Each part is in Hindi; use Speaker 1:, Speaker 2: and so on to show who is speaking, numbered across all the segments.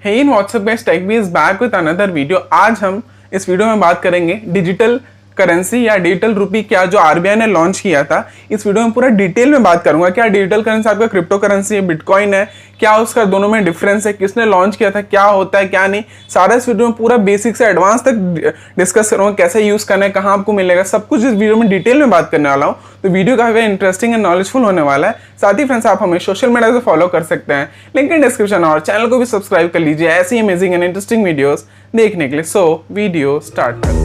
Speaker 1: Hey in what's up guys, Tech B is back with another video. आज हम इस वीडियो में बात करेंगे डिजिटल करेंसी या डिजिटल रुपी क्या जो आरबीआई ने लॉन्च किया था। इस वीडियो में पूरा डिटेल में बात करूंगा क्या डिजिटल करेंसी आपका क्रिप्टो करेंसी है, बिटकॉइन है, क्या उसका दोनों में डिफरेंस है, किसने लॉन्च किया था, क्या होता है क्या नहीं, सारा इस वीडियो में पूरा बेसिक से एडवांस तक डिस्कस करूंगा। कैसे यूज करना है, कहाँ आपको मिलेगा, सब कुछ इस वीडियो में डिटेल में बात करने वाला हूँ। तो वीडियो काफी इंटरेस्टिंग एंड नॉलेजफुल होने वाला है। साथ ही फ्रेंड्स, आप हमें सोशल मीडिया से फॉलो कर सकते हैं, लिंक इन डिस्क्रिप्शन, और चैनल को भी सब्सक्राइब कर लीजिए ऐसी अमेजिंग एंड इंटरेस्टिंग वीडियोस देखने के लिए। सो वीडियो स्टार्ट करते हैं।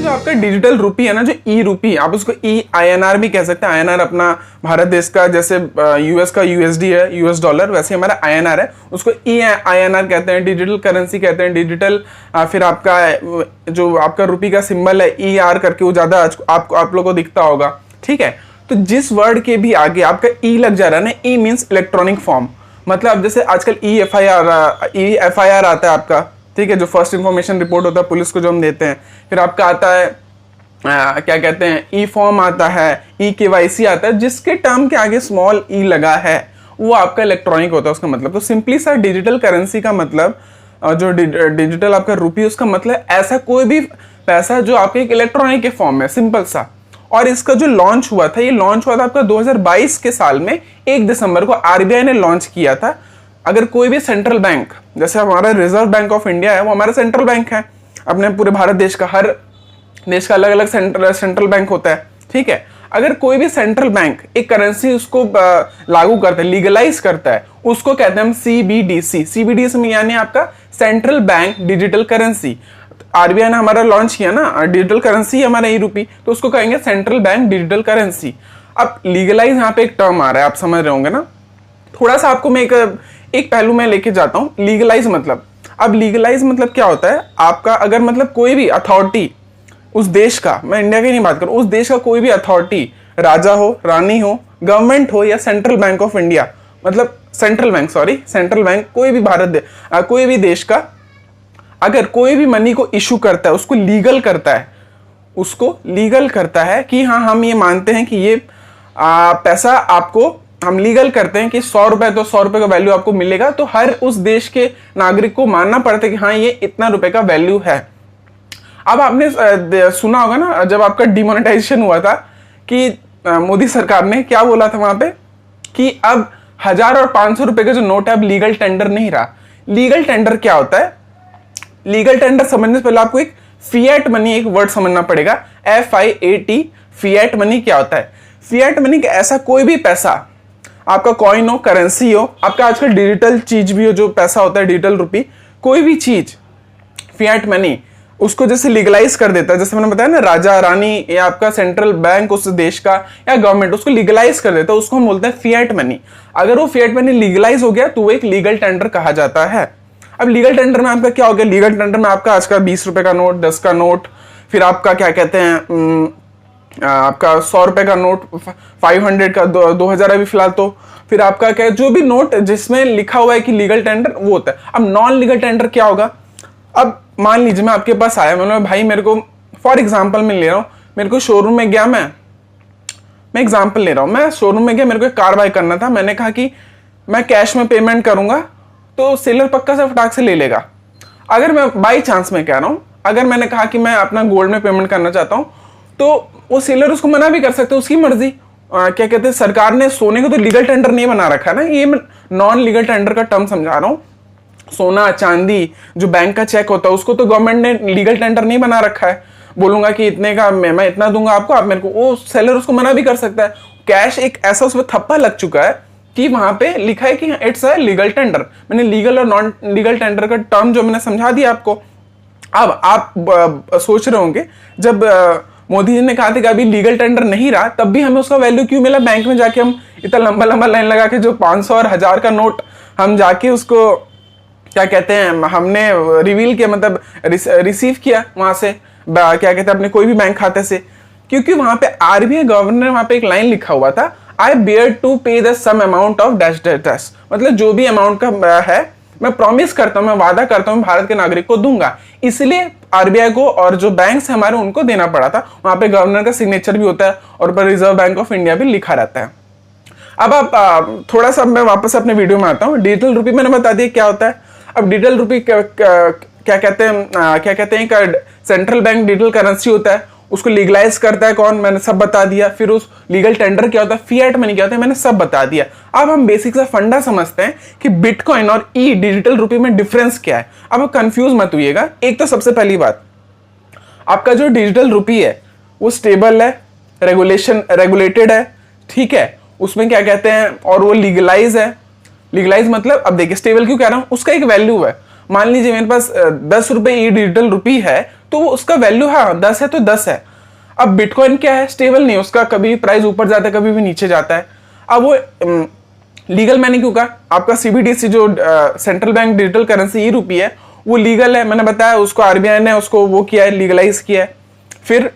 Speaker 1: आपका डिजिटल रुपी है ना, जो ई रुपी, आप उसको ई INR भी कह सकते हैं। INR अपना भारत देश का, जैसे यूएस का USD है, यूएस डॉलर, वैसे हमारा INR है, उसको ई INR कहते हैं, डिजिटल करेंसी कहते हैं। डिजिटल फिर आपका जो आपका रुपी का सिंबल है ER करके, वो ज्यादा आप लोगों को दिखता होगा, ठीक है। तो जिस वर्ड के भी आगे आपका ई लग जा रहा है ना, ई मीन्स इलेक्ट्रॉनिक फॉर्म, मतलब जैसे आजकल EFIR आता है आपका, ठीक है, जो फर्स्ट इंफॉर्मेशन रिपोर्ट होता है पुलिस को जो हम देते हैं। फिर आपका आता है क्या कहते हैं, ई फॉर्म आता है, EKYC आता है, जिसके टर्म के आगे स्मॉल ई लगा है वो आपका इलेक्ट्रॉनिक होता है उसका मतलब। तो सिंपली सा डिजिटल करेंसी का मतलब, जो डिजिटल आपका रुपी, उसका मतलब ऐसा कोई भी पैसा जो आपके एक इलेक्ट्रॉनिक के फॉर्म में, सिंपल सा। और इसका जो लॉन्च हुआ था, ये लॉन्च हुआ था आपका 2022 के साल में 1 दिसंबर को आरबीआई ने लॉन्च किया था। अगर कोई भी सेंट्रल बैंक, जैसे हमारा रिजर्व बैंक ऑफ इंडिया है, वो हमारा सेंट्रल बैंक है अपने पूरे भारत देश का, हर देश का अलग अलग सेंट्रल बैंक होता है, ठीक है। अगर कोई भी सेंट्रल बैंक एक करेंसी उसको लागू करता है, लीगलाइज करता है, उसको कहते हैं हम CBDC में, यानी आपका central bank digital currency. RBI ने हमारा लॉन्च किया ना डिजिटल करेंसी हमारा ई रुपी, तो उसको कहेंगे सेंट्रल बैंक डिजिटल करेंसी। अब लीगलाइज यहाँ पे एक टर्म आ रहा है, आप समझ रहे होंगे ना। थोड़ा सा आपको मैं एक पहलू में लेके जाता हूँ। लीगलाइज मतलब, अब लीगलाइज मतलब क्या होता है आपका, अगर मतलब कोई भी अथॉरिटी उस देश का, मैं इंडिया की नहीं बात करूं, उस देश का कोई भी अथॉरिटी, राजा हो, रानी हो, गवर्नमेंट हो, या सेंट्रल बैंक ऑफ इंडिया, मतलब सेंट्रल बैंक, कोई भी कोई भी देश का अगर कोई भी मनी को इशू करता है, उसको लीगल करता है कि हाँ, हम ये मानते हैं कि ये पैसा आपको, हम लीगल करते हैं कि 100 रुपए, तो 100 रुपए का वैल्यू आपको मिलेगा। तो हर उस देश के नागरिक को मानना पड़ता है कि हाँ, ये इतना रुपए का वैल्यू है। अब आपने सुना होगा ना, जब आपका डिमोनेटाइजेशन हुआ था, कि मोदी सरकार ने क्या बोला था वहां पे, कि अब 1000 और 500 रुपए का जो नोट है अब लीगल टेंडर नहीं रहा। लीगल टेंडर क्या होता है? लीगल टेंडर समझने से पहले आपको एक फिएट मनी, एक वर्ड समझना पड़ेगा, FIAT। फिएट मनी क्या होता है? फिएट मनी का ऐसा कोई भी पैसा, आपका कॉइन हो, करेंसी हो, आपका आजकल डिजिटल चीज भी हो, जो पैसा होता है डिजिटल रुपी, कोई भी चीज फिएट मनी, उसको जैसे लीगलाइज कर देता है, जैसे मैंने बताया ना, राजा रानी या आपका सेंट्रल बैंक उस देश का या गवर्नमेंट उसको लीगलाइज कर देता है, उसको हम बोलते हैं फिएट मनी। अगर वो फिएट मनी लीगलाइज हो गया तो वो एक लीगल टेंडर कहा जाता है। अब लीगल टेंडर में आपका क्या हो गया? लीगल टेंडर में आपका आज का 20 रुपए का नोट, 10 का नोट, फिर आपका क्या कहते हैं, आपका 100 रुपए का नोट, 500 का, 2000 अभी फिलहाल, तो फिर आपका क्या, जो भी नोट जिसमें लिखा हुआ है कि लीगल टेंडर, वो होता है। अब नॉन लीगल टेंडर क्या होगा? अब मान लीजिए मैं आपके पास आया, मैंने भाई, मेरे को फॉर एग्जांपल मैं ले रहा हूँ, मेरे को शोरूम में गया, मैं एग्जांपल ले रहा हूँ, मैं शोरूम में गया, मेरे को एक कार बाय करना था, मैंने कहा कि मैं कैश में पेमेंट करूंगा, तो सेलर पक्का से फटाक से ले लेगा। अगर मैं बाई चांस में कह रहा हूँ, अगर मैंने कहा कि मैं अपना गोल्ड में पेमेंट करना चाहता हूँ, तो वो सेलर उसको मना भी कर सकते, उसकी मर्जी। क्या कहते हैं, सरकार ने सोने को तो लीगल टेंडर नहीं बना रखा है ना, ये मैं नॉन लीगल टेंडर का टर्म समझा रहा हूँ। सोना चांदी, जो बैंक का चेक होता है, उसको तो गवर्नमेंट ने लीगल टेंडर नहीं बना रखा है। बोलूंगा कि इतने का मैं इतना दूंगा आपको, आप मेरे को, वो सेलर उसको मना भी कर सकता है। कैश एक ऐसा उसमें थप्पा लग चुका है कि वहां पे लिखा है कि इट्स अ लीगल टेंडर। मैंने लीगल और नॉन लीगल टेंडर का टर्म जो मैंने समझा दिया आपको। अब आप सोच रहे होंगे, जब मोदी जी ने कहा था कि अभी लीगल टेंडर नहीं रहा, तब भी हमें उसका वैल्यू क्यों मिला? बैंक में जाके हम इतना लंबा लंबा लाइन लगा के जो 500 और 1000 का नोट हम जाके उसको क्या कहते हैं, हमने रिवील किया, मतलब रिसीव किया वहां से, क्या कहते हैं, अपने कोई भी बैंक खाते से, क्योंकि वहां पे आरबीआई गवर्नर ने वहां पे एक लाइन लिखा हुआ था, I bear to pay the sum amount of dash dash dash, मतलब जो भी अमाउंट का है मैं प्रॉमिस करता हूं, मैं वादा करता हूं भारत के नागरिक को दूंगा। इसलिए आरबीआई को और जो बैंक्स हैं हमारे उनको देना पड़ा था। वहां पे गवर्नर का सिग्नेचर भी होता है और ऊपर रिजर्व बैंक ऑफ इंडिया भी लिखा रहता है। अब आप थोड़ा सा मैं वापस अपने वीडियो में आता हूँ। डिजिटल रुपी मैंने बता दिया क्या होता है। अब डिजिटल रुपी क्या कहते हैं, एक सेंट्रल बैंक डिजिटल करेंसी होता है, उसको लीगलाइज करता है कौन, मैंने सब बता दिया। फिर उस लीगल टेंडर क्या होता है, फिएट मनी क्या होता है, मैंने सब बता दिया। अब हम बेसिक सा फंडा समझते हैं कि बिटकॉइन और ई डिजिटल रुपी में डिफरेंस क्या है। अब आप कंफ्यूज मत होइएगा। एक तो सबसे पहली बात, आपका जो डिजिटल रुपी है वो स्टेबल है, रेगुलेटेड है, ठीक है, उसमें क्या कहते हैं, और वो लीगलाइज है। लीगलाइज मतलब, अब देखिए स्टेबल क्यों कह रहा हूं, उसका एक वैल्यू है। मान लीजिए मेरे पास 10 रुपए ई डिजिटल रुपी है, तो उसका वैल्यू हाँ 10 है तो 10 है। अब बिटकॉइन क्या है, स्टेबल नहीं, उसका कभी प्राइस ऊपर जाता है कभी भी नीचे जाता है। अब वो लीगल मैंने क्यों कहा, आपका सीबीडीसी जो सेंट्रल बैंक डिजिटल करेंसी ई रुपी है वो लीगल है, मैंने बताया, उसको आरबीआई ने उसको वो किया है, लीगलाइज किया है। फिर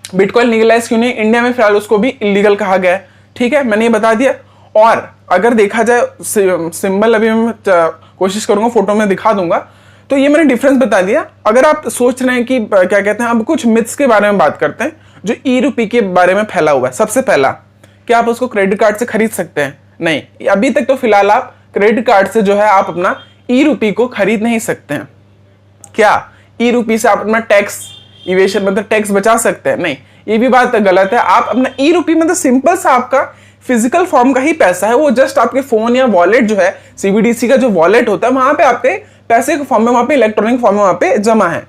Speaker 1: बिटकॉइन लीगलाइज क्यों नहीं, इंडिया में फिलहाल उसको भी इलीगल कहा गया है, ठीक है, मैंने ये बता दिया। और अगर देखा जाए सिंबल, अभी मैं कोशिश करूंगा फोटो में दिखा दूंगा, तो ये मैंने डिफरेंस बता दिया। अगर आप सोच रहे हैं कि क्या कहते हैं, अब कुछ मिथ्स के बारे में बात करते हैं जो ई रुपी के बारे में फैला हुआ है। सबसे पहला, क्या आप उसको क्रेडिट कार्ड से खरीद सकते हैं? नहीं, अभी तक तो फिलहाल आप क्रेडिट कार्ड से जो है आप अपना ई रुपी को खरीद नहीं सकते हैं। क्या ई रुपी से आप अपना टैक्स इवेशन मतलब टैक्स बचा सकते हैं? नहीं, ये भी बात गलत है। आप अपना ई रुपी मतलब सिंपल सा आपका फिजिकल फॉर्म का ही पैसा है, वो जस्ट आपके फोन या वॉलेट जो है, सीबीडीसी का जो वॉलेट होता है, वहां पे आपके पैसे के फॉर्म में, वहां पे इलेक्ट्रॉनिक फॉर्म में वहां पे जमा है।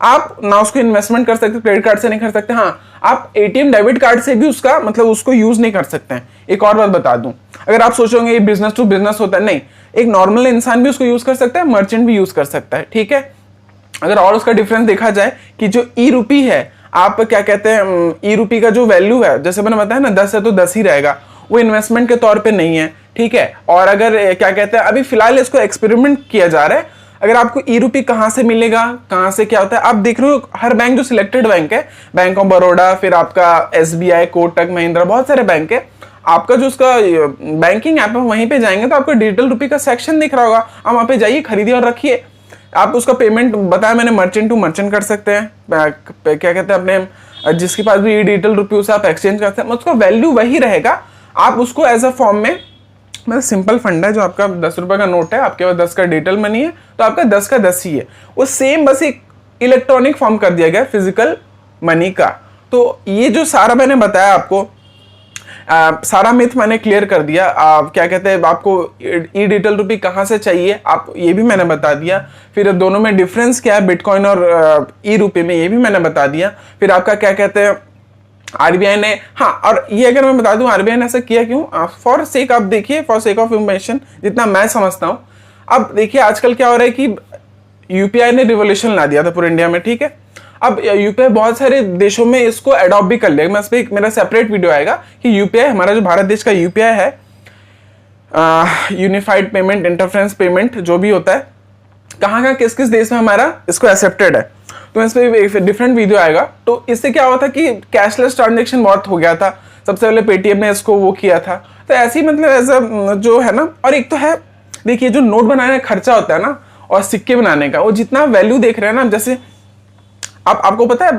Speaker 1: आप ना उसको इन्वेस्टमेंट कर सकते, क्रेडिट कार्ड से नहीं कर सकते। हाँ, आप एटीएम डेबिट कार्ड से भी उसका मतलब उसको यूज नहीं कर सकते हैं। एक और बात बता दूं, अगर आप सोचोगे ये बिजनेस टू बिजनेस होता है, नहीं, एक नॉर्मल इंसान भी उसको यूज कर सकता है, मर्चेंट भी यूज कर सकता है, ठीक है। अगर और उसका डिफरेंस देखा जाए कि जो ई रुपी है, आप क्या कहते हैं, ई रुपी का जो वैल्यू है, जैसे मैंने बताया ना 10 है तो 10 ही रहेगा, वो इन्वेस्टमेंट के तौर पे नहीं है, ठीक है। और अगर क्या कहते हैं, अभी फिलहाल इसको एक्सपेरिमेंट किया जा रहा है। अगर आपको ई रुपी कहाँ से मिलेगा, कहाँ से क्या होता है, आप देख रहे हो हर बैंक जो सिलेक्टेड बैंक है, बैंक ऑफ बड़ौदा, फिर आपका एसबीआई, कोटक महिंद्रा, बहुत सारे बैंक है, आपका जो उसका बैंकिंग ऐप है वहीं पे जाएंगे तो आपको डिजिटल रुपी का सेक्शन दिख रहा होगा, आप वहां पे जाइए, खरीदिए और रखिए। आप उसका पेमेंट बताया मैंने, मर्चेंट टू मर्चेंट कर सकते हैं, क्या कहते हैं, अपने जिसके पास भी डिजिटल रुपी उसे आप एक्सचेंज करते हैं, उसका वैल्यू वही रहेगा। आप उसको एज अ फॉर्म में, मतलब सिंपल फंड है, जो आपका 10 रुपए का नोट है, आपके पास 10 का डिजिटल मनी है, तो आपका 10 का 10 ही है, वो सेम बस एक इलेक्ट्रॉनिक फॉर्म कर दिया गया फिजिकल मनी का। तो ये जो सारा मैंने बताया आपको, सारा मिथ मैंने क्लियर कर दिया। क्या कहते हैं, आपको ई डिजिटल रुपी कहाँ से चाहिए, आप ये भी मैंने बता दिया। फिर दोनों में डिफरेंस क्या है बिटकॉइन और ई रुपी में, ये भी मैंने बता दिया। फिर आपका क्या कहते हैं, आरबीआई ने, हाँ, और ये अगर मैं बता दूं आरबीआई ने ऐसा किया क्यों, फॉर सेक, आप देखिए, फॉर सेक ऑफ इंफॉर्मेशन, जितना मैं समझता हूं। अब देखिए आजकल क्या हो रहा है कि यूपीआई ने रिवोल्यूशन ला दिया था पूरे इंडिया में, ठीक है। अब यूपीआई बहुत सारे देशों में इसको अडॉप्ट भी कर लिया। मैं इस पर मेरा सेपरेट वीडियो आएगा कि यूपीआई, हमारा जो भारत देश का यूपीआई है, यूनिफाइड पेमेंट इंटरफेरेंस पेमेंट जो भी होता है, कहाँ किस किस देश में हमारा इसको एक्सेप्टेड है, तो इस पर एक डिफरेंट वीडियो आएगा। तो इससे क्या हुआ था कि कैशलेस ट्रांजेक्शन बहुत हो गया था, सबसे पहले पेटीएम ने इसको वो किया था। तो ऐसे ही मतलब ऐसा जो है ना, और एक तो है, देखिए जो नोट बनाने का खर्चा होता है ना, और सिक्के बनाने का, वो जितना वैल्यू देख रहे हैं ना, जैसे आपको पता है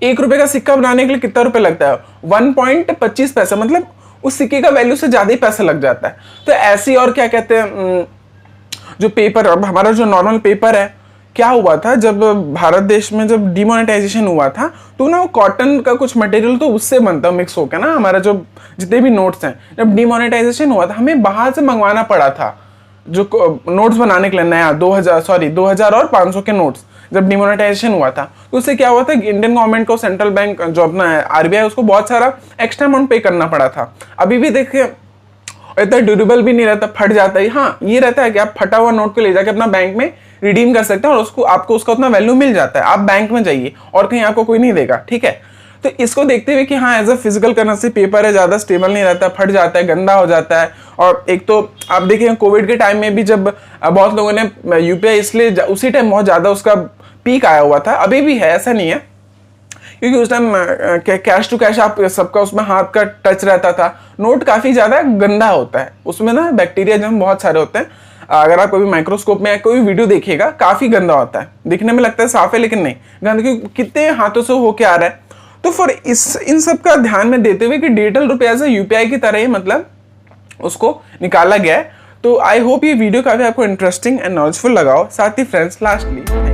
Speaker 1: 1 रुपए का सिक्का बनाने के लिए कितना रुपए लगता है, 1.25 पैसा, मतलब उस सिक्के का वैल्यू से ज्यादा ही पैसा लग जाता है। तो ऐसी, और क्या कहते हैं, जो पेपर, अब हमारा जो नॉर्मल पेपर है, क्या हुआ था जब भारत देश में जब डिमोनेटाइजेशन हुआ था, तो ना वो कॉटन का कुछ मटेरियल तो उससे बनता, मिक्स होकर ना, हमारा जो जितने भी नोट्स हैं, जब डिमोनेटाइजेशन हुआ था हमें बाहर से मंगवाना पड़ा था जो नोट्स बनाने के लिए, नया 2000 और 500 के नोट्स जब डिमोनेटाइजेशन हुआ था। तो उससे क्या हुआ था, इंडियन गवर्नमेंट को, सेंट्रल बैंक जो अपना आरबीआई, उसको बहुत सारा एक्स्ट्रा अमाउंट पे करना पड़ा था। अभी भी देखिए इतना ड्यूरेबल भी नहीं रहता, फट जाता है। हाँ, ये रहता है कि आप फटा हुआ नोट को ले जाके अपना बैंक में रिडीम कर सकते हैं और उसको आपको उसका उतना वैल्यू मिल जाता है। आप बैंक में जाइए और कहीं आपको कोई नहीं देगा, ठीक है। तो इसको देखते हुए कि हाँ, as a physical currency paper है, ज्यादा स्टेबल नहीं रहता, फट जाता है, गंदा हो जाता है। और एक तो आप देखिए कोविड के टाइम में भी जब बहुत लोगों ने यूपीआई, इसलिए उसी टाइम बहुत ज्यादा उसका पीक आया हुआ था, अभी भी है, ऐसा नहीं है, क्योंकि उस टाइम कैश टू कैश आप सबका उसमें हाथ का टच रहता था। नोट काफी ज्यादा गंदा होता है, उसमें ना बैक्टीरिया जम बहुत सारे होते हैं। अगर आप कभी माइक्रोस्कोप में कोई वीडियो देखिएगा, काफी गंदा होता है, दिखने में लगता है साफ है लेकिन नहीं, गंदगी कितने हाथों से होके आ रहा है। तो फॉर इन सब का ध्यान में देते हुए कि डिजिटल रुपया से यूपीआई की तरह ही मतलब उसको निकाला गया है। तो आई होप ये वीडियो काफी आपको इंटरेस्टिंग एंड नॉलेजफुल लगा हो। साथ ही फ्रेंड्स, लास्टली